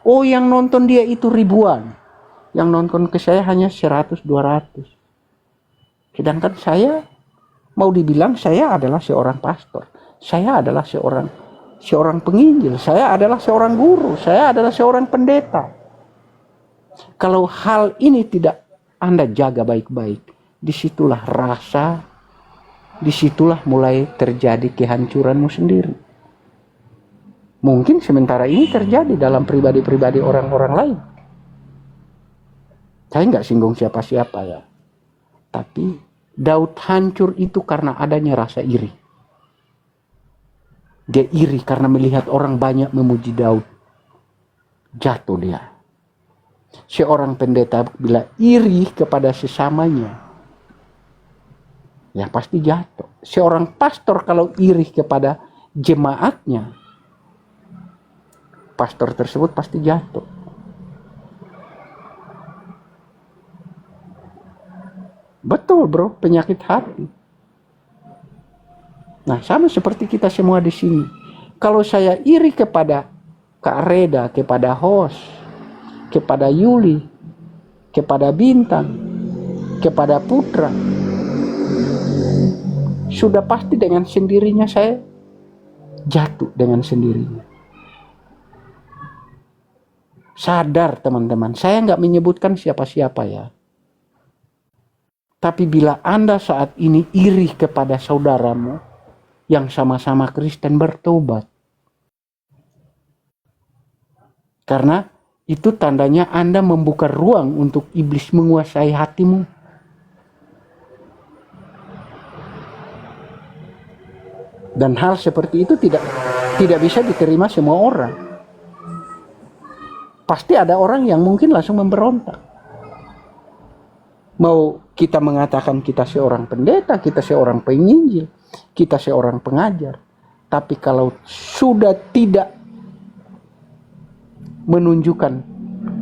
Oh, yang nonton dia itu ribuan. Yang nonton ke saya hanya 100, 200. Sedangkan saya, mau dibilang saya adalah seorang pastor. Saya adalah seorang penginjil. Saya adalah seorang guru. Saya adalah seorang pendeta. Kalau hal ini tidak Anda jaga baik-baik, disitulah rasa, disitulah mulai terjadi kehancuranmu sendiri. Mungkin sementara ini terjadi dalam pribadi-pribadi orang-orang lain. Saya nggak singgung siapa-siapa ya. Tapi Daud hancur itu karena adanya rasa iri. Dia iri karena melihat orang banyak memuji Daud. Jatuh dia. Seorang pendeta bila iri kepada sesamanya, ya pasti jatuh. Seorang pastor kalau iri kepada jemaatnya, pastor tersebut pasti jatuh. Betul bro, penyakit hati. Nah, sama seperti kita semua di sini. Kalau saya iri kepada Kak Reda, kepada Hos, kepada Yuli, kepada Bintang, kepada Putra, sudah pasti dengan sendirinya saya jatuh dengan sendirinya. Sadar teman-teman, saya nggak menyebutkan siapa-siapa ya. Tapi bila Anda saat ini iri kepada saudaramu yang sama-sama Kristen, bertobat. Karena itu tandanya Anda membuka ruang untuk iblis menguasai hatimu. Dan hal seperti itu tidak bisa diterima semua orang. Pasti ada orang yang mungkin langsung memberontak. Mau kita mengatakan kita seorang pendeta, kita seorang penginjil, kita seorang pengajar. Tapi kalau sudah tidak menunjukkan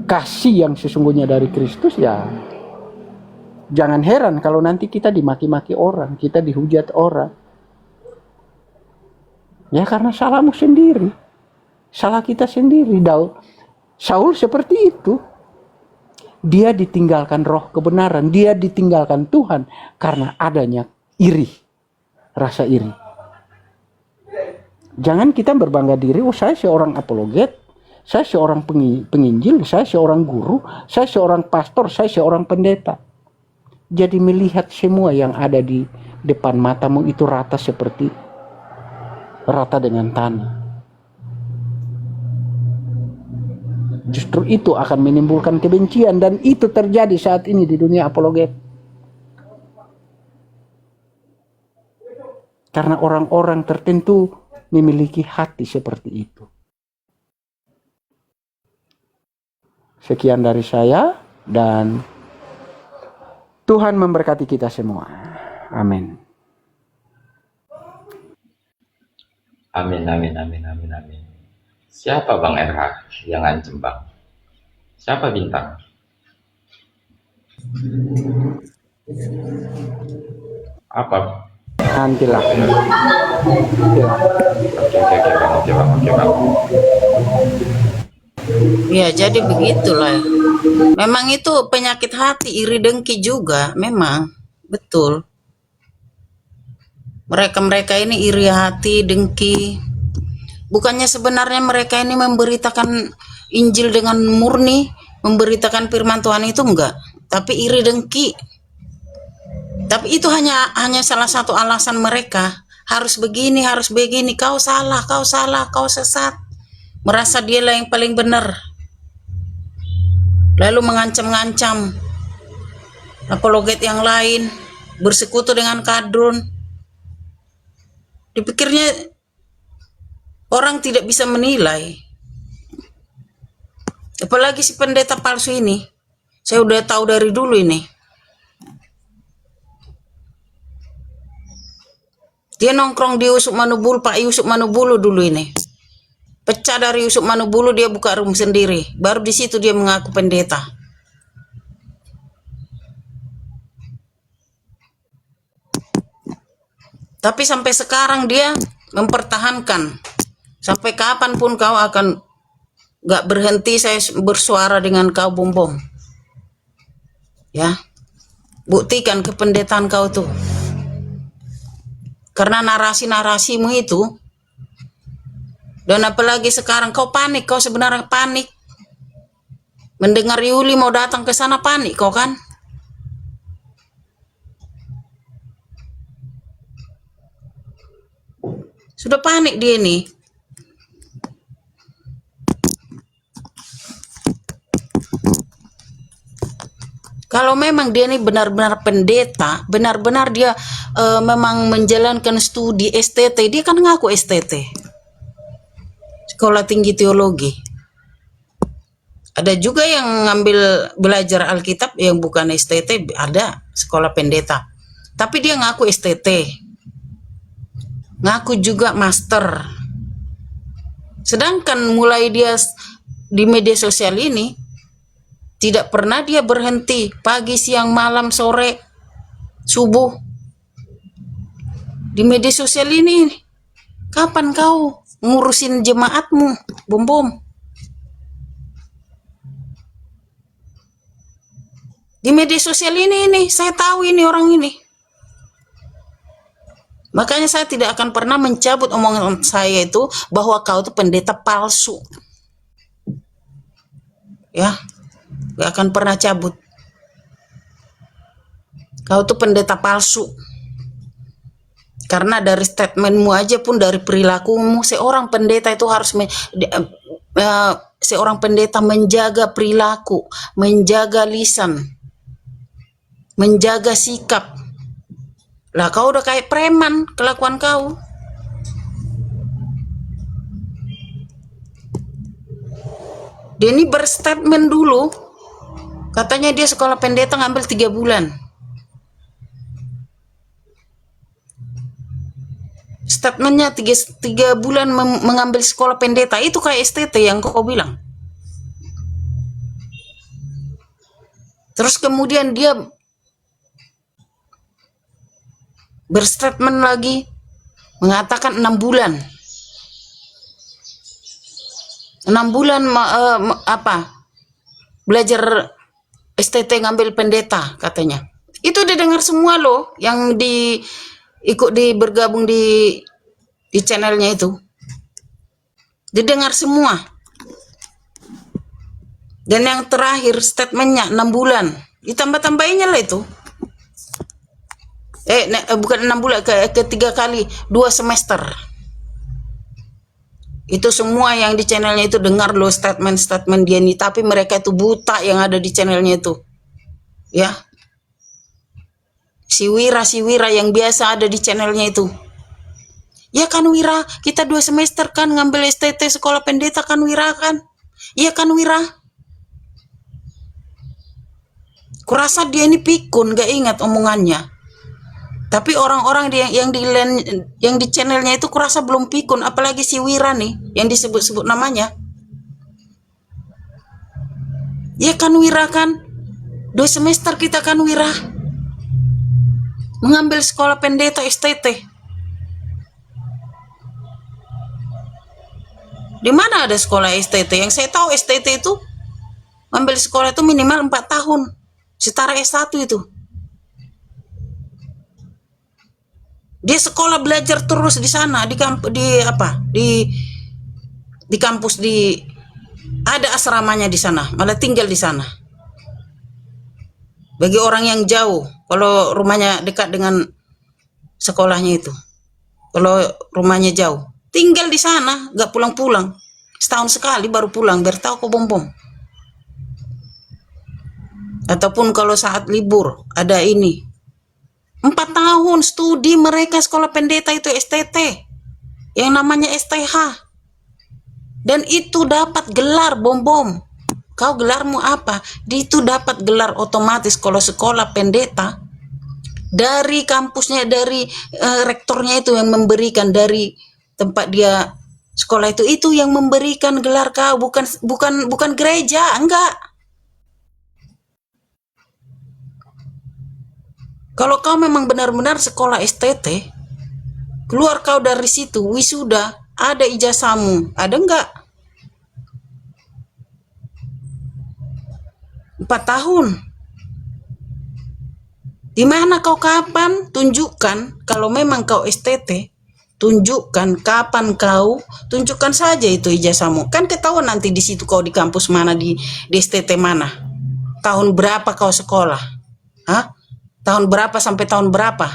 kasih yang sesungguhnya dari Kristus, ya jangan heran kalau nanti kita dimaki-maki orang, kita dihujat orang. Ya karena salahmu sendiri. Salah kita sendiri. Saul seperti itu. Dia ditinggalkan roh kebenaran, dia ditinggalkan Tuhan karena adanya iri, rasa iri. Jangan kita berbangga diri, oh saya seorang apologet, saya seorang penginjil, saya seorang guru, saya seorang pastor, saya seorang pendeta. Jadi melihat semua yang ada di depan matamu itu rata dengan tanah. Justru itu akan menimbulkan kebencian, dan itu terjadi saat ini di dunia apologet. Karena orang-orang tertentu memiliki hati seperti itu. Sekian dari saya, dan Tuhan memberkati kita semua. Amin. Amin, amin, amin, amin, amin. Siapa Bang RH yang ngancem Bang? Siapa Bintang? Apa? Nantilah. Oke Bang. Ya, jadi begitulah. Memang itu penyakit hati, iri dengki juga, memang betul. Mereka ini iri hati, dengki. Bukannya sebenarnya mereka ini memberitakan Injil dengan murni, memberitakan firman Tuhan itu enggak, tapi iri dengki. Tapi itu hanya salah satu alasan mereka. Harus begini, kau salah, kau sesat. Merasa dialah yang paling benar. Lalu mengancam-ngancam apologet yang lain, bersekutu dengan kadrun. Dipikirnya orang tidak bisa menilai. Apalagi si pendeta palsu ini. Saya udah tahu dari dulu ini. Dia nongkrong di Yusuf Manubulu, Pak Yusuf Manubulu dulu ini. Pecah dari Yusuf Manubulu, dia buka room sendiri. Baru di situ dia mengaku pendeta. Tapi sampai sekarang dia mempertahankan. Sampai kapanpun kau akan Gak berhenti saya bersuara dengan kau, Bom Bom. Ya, buktikan kependetaan kau tuh. Karena narasi-narasimu itu, dan apalagi sekarang kau panik, kau sebenarnya panik. Mendengar Yuli mau datang ke sana, panik kau kan? Sudah panik dia nih. Kalau memang dia ini benar-benar pendeta, benar-benar dia memang menjalankan studi STT, dia kan ngaku STT, Sekolah Tinggi Teologi. Ada juga yang ngambil belajar Alkitab yang bukan STT, ada sekolah pendeta. Tapi dia ngaku STT. Ngaku juga master. Sedangkan mulai dia di media sosial ini, tidak pernah dia berhenti pagi, siang, malam, sore, subuh. Di media sosial ini, kapan kau ngurusin jemaatmu, Bom Bom? Di media sosial ini saya tahu ini orang ini. Makanya saya tidak akan pernah mencabut omongan saya itu bahwa kau itu pendeta palsu. Ya, gak akan pernah cabut. Kau tuh pendeta palsu. Karena dari statementmu aja pun, dari perilakumu, seorang pendeta itu harus seorang pendeta menjaga perilaku, menjaga lisan, menjaga sikap. Lah kau udah kayak preman kelakuan kau. Dia ini berstatement dulu, katanya dia sekolah pendeta ngambil 3 bulan. Statementnya 3 bulan mengambil sekolah pendeta, itu kayak STT yang kau bilang. Terus kemudian dia berstatement lagi mengatakan 6 bulan. 6 bulan belajar STT ngambil pendeta katanya. Itu didengar semua loh yang bergabung di channelnya itu. Didengar semua. Dan yang terakhir statementnya 6 bulan. Ditambah-tambahinnya lah itu. Bukan 6 bulan, ketiga kali 2 semester. Itu semua yang di channelnya itu dengar loh statement-statement dia nih. Tapi mereka itu buta yang ada di channelnya itu. Ya. Si Wira yang biasa ada di channelnya itu. Ya kan Wira, kita 2 semester kan ngambil STT sekolah pendeta kan Wira kan? Iya kan Wira? Kurasa dia ini pikun, gak ingat omongannya. Tapi orang-orang yang di channelnya itu kurasa belum pikun, apalagi si Wira nih yang disebut-sebut namanya. Ya kan Wira kan? 2 semester kita kan Wira mengambil sekolah pendeta STT. Di mana ada sekolah STT? Yang saya tahu STT itu ambil sekolah itu minimal 4 tahun. Setara S1 itu. Dia sekolah belajar terus di sana, di kampus, ada asramanya di sana, malah tinggal di sana. Bagi orang yang jauh, kalau rumahnya dekat dengan sekolahnya itu. Kalau rumahnya jauh, tinggal di sana, gak pulang-pulang. Setahun sekali baru pulang, biar tahu kok Bom Bom. Ataupun kalau saat libur, ada ini. 4 tahun studi mereka sekolah pendeta itu STT. Yang namanya STH. Dan itu dapat gelar Bom Bom. Kau gelarmu apa? Itu dapat gelar otomatis kalau sekolah pendeta. Dari kampusnya, dari rektornya itu yang memberikan, dari tempat dia sekolah itu yang memberikan gelar kau, bukan gereja, enggak. Kalau kau memang benar-benar sekolah STT, keluar kau dari situ, wisuda, ada ijazahmu, ada enggak? tahun. Di mana kau kapan? Tunjukkan kalau memang kau STT. Tunjukkan kapan kau, tunjukkan saja itu ijazahmu. Kan ketahuan nanti di situ kau di kampus mana, di STT mana. Tahun berapa kau sekolah? Hah? Tahun berapa sampai tahun berapa?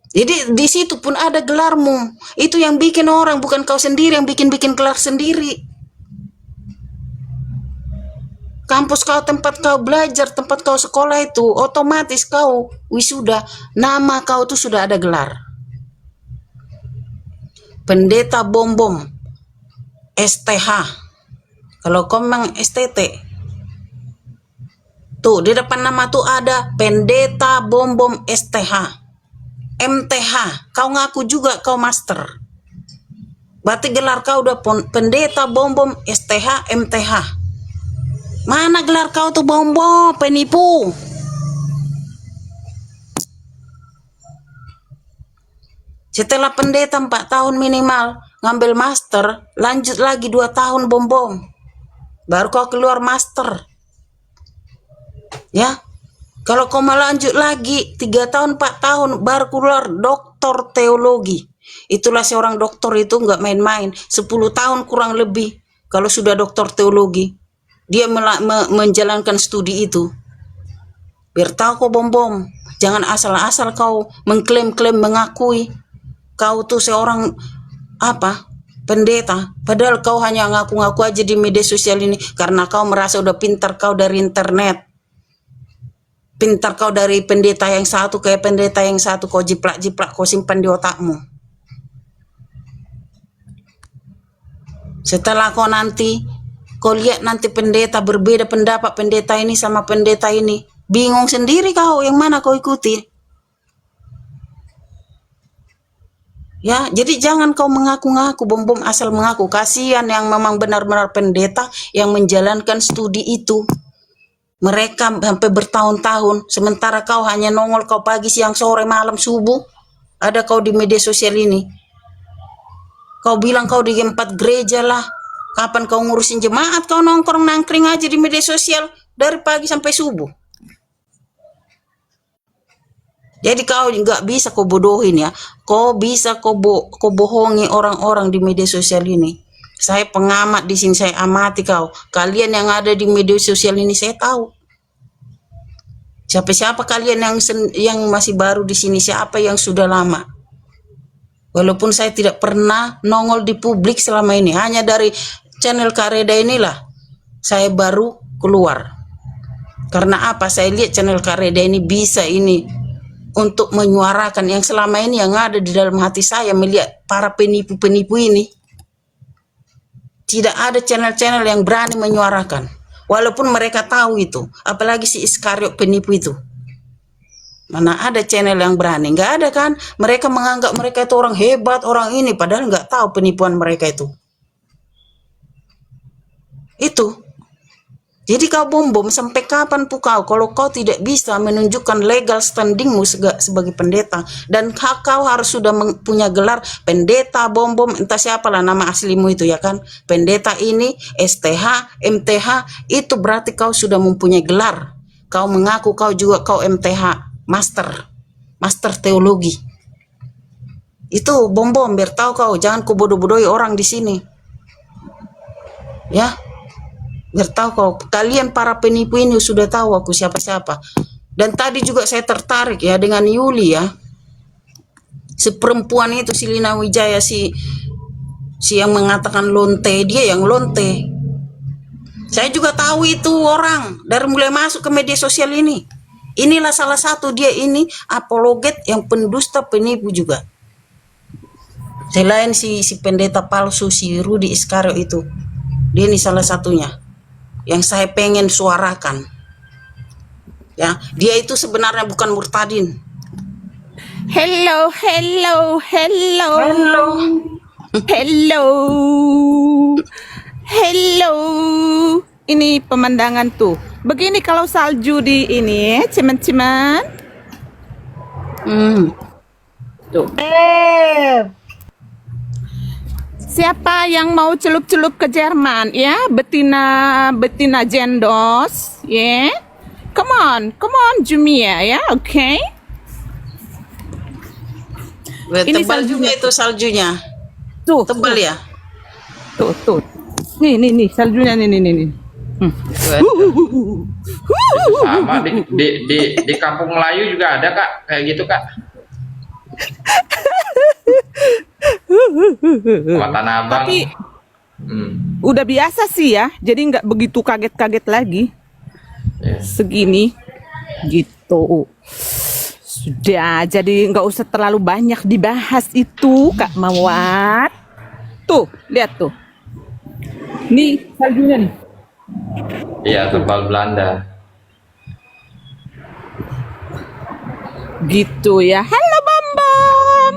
Jadi di situ pun ada gelarmu. Itu yang bikin orang, bukan kau sendiri yang bikin gelar sendiri. Kampus kau, tempat kau belajar, tempat kau sekolah itu, otomatis kau wisuda, nama kau tuh sudah ada gelar. Pendeta Bom STH. Kalau kau memang STT, tuh di depan nama tuh ada Pendeta Bom STH. MTH, kau ngaku juga kau master. Berarti gelar kau udah Pendeta Bom STH MTH. Mana gelar kau tuh Bom, penipu. Setelah pendeta 4 tahun minimal, ngambil master, lanjut lagi 2 tahun Bom. Baru kau keluar master. Ya. Kalau kau mau lanjut lagi 3 tahun 4 tahun baru keluar doktor teologi. Itulah seorang doktor itu nggak main-main. 10 tahun kurang lebih kalau sudah doktor teologi. Dia menjalankan studi itu. Biar tahu kau Bom. Jangan asal-asal kau mengklaim-klaim, mengakui kau tuh seorang pendeta. Padahal kau hanya ngaku-ngaku aja di media sosial ini karena kau merasa udah pintar kau dari internet. Pintar kau dari pendeta yang satu kayak pendeta yang satu, kau jiplak-jiplak, kau simpan di otakmu. Setelah kau nanti, kau lihat nanti pendeta berbeda pendapat, pendeta ini sama pendeta ini. Bingung sendiri kau, yang mana kau ikuti. Ya, jadi jangan kau mengaku-ngaku, Bom asal mengaku. Kasihan yang memang benar-benar pendeta yang menjalankan studi itu. Mereka sampai bertahun-tahun, sementara kau hanya nongol kau pagi, siang, sore, malam, subuh. Ada kau di media sosial ini. Kau bilang kau di 4 gereja lah. Kapan kau ngurusin jemaat? Kau nongkrong-nangkring aja di media sosial dari pagi sampai subuh. Jadi kau nggak bisa kau bodohin ya. Kau bisa kau bohongi orang-orang di media sosial ini. Saya pengamat di sini, saya amati kau. Kalian yang ada di media sosial ini saya tahu. Siapa-siapa kalian yang masih baru di sini, siapa yang sudah lama. Walaupun saya tidak pernah nongol di publik selama ini, hanya dari channel Kak Reda inilah saya baru keluar. Karena apa? Saya lihat channel Kak Reda ini bisa ini untuk menyuarakan yang selama ini yang ada di dalam hati saya, melihat para penipu-penipu ini. Tidak ada channel-channel yang berani menyuarakan. Walaupun mereka tahu itu. Apalagi si Iskariot penipu itu. Mana ada channel yang berani? Nggak ada kan? Mereka menganggap mereka itu orang hebat, orang ini. Padahal nggak tahu penipuan mereka itu. Itu. Jadi kau Bom sampai kapan pun kalau kau tidak bisa menunjukkan legal standingmu sebagai pendeta, dan kau harus sudah punya gelar pendeta Bom, entah siapalah nama aslimu itu ya kan, pendeta ini STH, MTH, itu berarti kau sudah mempunyai gelar. Kau mengaku kau juga kau MTH, master teologi. Itu Bom biar tahu kau, jangan kau bodoh-bodohi orang di sini. Ya. Biar tahu kau, kalian para penipu ini sudah tahu aku siapa-siapa. Dan tadi juga saya tertarik ya dengan Yuli ya. Si perempuan itu, si Lina Wijaya, si yang mengatakan lonte, dia yang lonte. Saya juga tahu itu orang dari mulai masuk ke media sosial ini. Inilah salah satu dia ini apologet yang pendusta, penipu juga. Selain si pendeta palsu, si Rudi Iskariot itu, dia ini salah satunya yang saya pengen suarakan. Ya, dia itu sebenarnya bukan murtadin. Hello. Ini pemandangan tuh. Begini kalau salju di ini, ciman-ciman. Tuh. Siapa yang mau celup-celup ke Jerman ya? Betina Jendos, ya. Come on Jumia ya, oke. Ini Tebal juga saljunya. itu saljunya. Tuh, Tebal ya. tuh. Nih saljunya nih. Sama di Kampung Melayu juga ada Kak, kayak gitu Kak. Sama Tanah Abang. Tapi udah biasa sih ya, jadi nggak begitu kaget-kaget lagi. Ya. Segini gitu. Sudah, jadi nggak usah terlalu banyak dibahas itu, Kak Mawar. Tuh, lihat tuh. Nih saljunya nih. Iya, tebal Belanda. Gitu ya. Halo Bambang.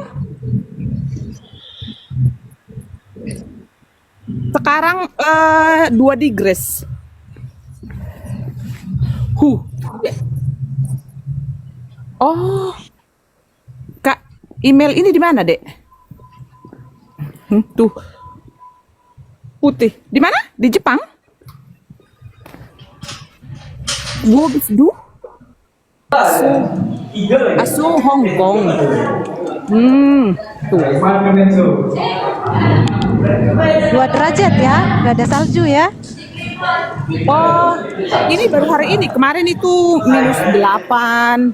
Sekarang 2 degrees. Oh, Kak, email ini di mana, Dek? Tuh. Putih. Di mana? Di Jepang? Du? Asu Hong Kong. Tuh. 2 derajat ya, nggak ada salju ya. Oh, ini baru hari ini. Kemarin itu -8,